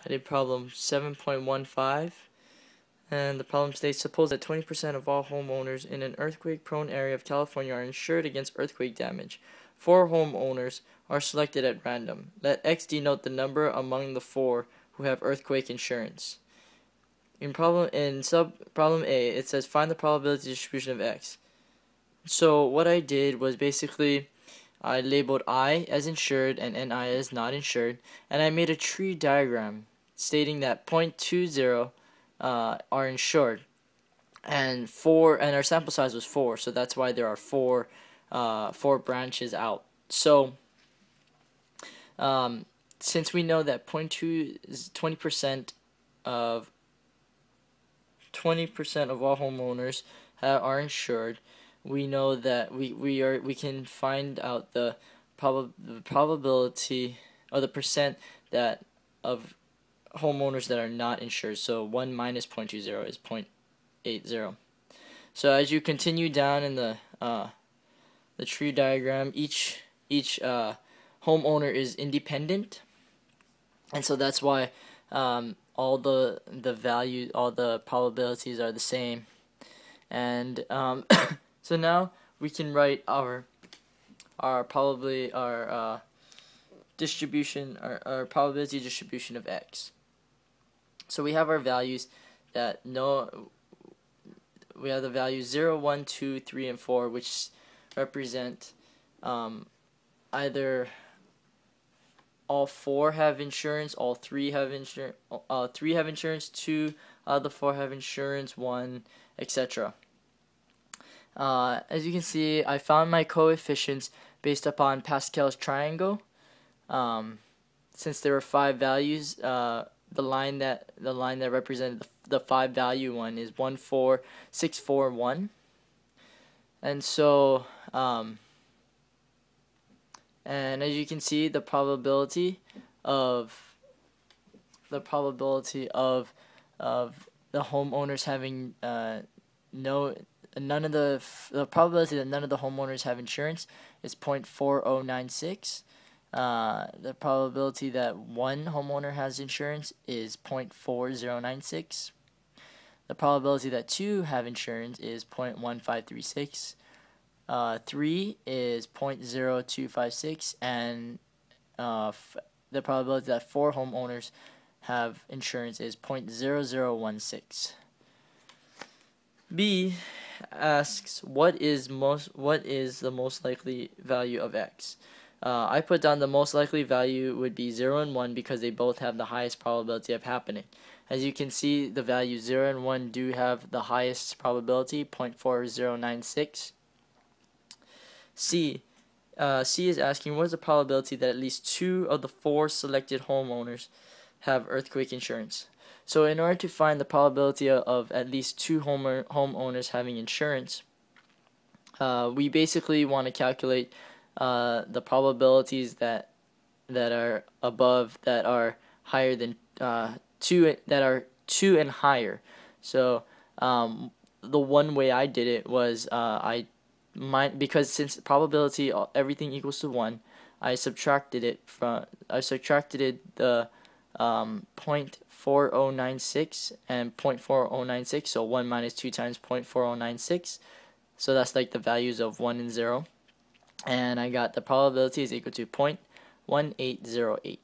I did problem 7.15, and the problem states, suppose that 20% of all homeowners in an earthquake-prone area of California are insured against earthquake damage. 4 homeowners are selected at random. Let X denote the number among the 4 who have earthquake insurance. In problem A, it says find the probability distribution of X. So what I did was basically I labeled I as insured and NI as not insured, and I made a tree diagram stating that 0.20 are insured, and our sample size was 4, so that's why there are 4 branches out. So since we know that 0.2 is 20% of all homeowners are insured, we know that we can find out the probability, or the percent that of homeowners that are not insured. So 1 minus 0.20 is 0.80. So as you continue down in the tree diagram, each homeowner is independent, and so that's why all the values, all the probabilities are the same. And so now we can write our distribution, our probability distribution of X. So we have our values that we have the values 0, 1, 2, 3, and 4, which represent either all 4 have insurance, all 3 have insurance, 3 have insurance, 2 out of the 4 have insurance, 1, etc. As you can see, I found my coefficients based upon Pascal's triangle. Since there were 5 values, the line that represented the 5 value one is 1, 4, 6, 4, 1. And so and as you can see, the probability of the homeowners having the probability that none of the homeowners have insurance is 0.4096. The probability that one homeowner has insurance is 0.4096. The probability that 2 have insurance is 0.1536. 3 is 0.0256, and the probability that 4 homeowners have insurance is 0.0016. B asks what is the most likely value of X. I put down the most likely value would be 0 and 1 because they both have the highest probability of happening. As you can see, the values 0 and 1 do have the highest probability, 0.4096. C is asking what is the probability that at least 2 of the 4 selected homeowners have earthquake insurance. So in order to find the probability of at least 2 homeowners having insurance, we basically want to calculate the probabilities that are above, that are higher than 2, that are 2 and higher. So the one way I did it was because since probability everything equals to 1, I subtracted the 0.4096 and 0.4096, so 1 minus 2 times 0.4096, so that's like the values of 1 and 0, and I got the probability is equal to 0.1808.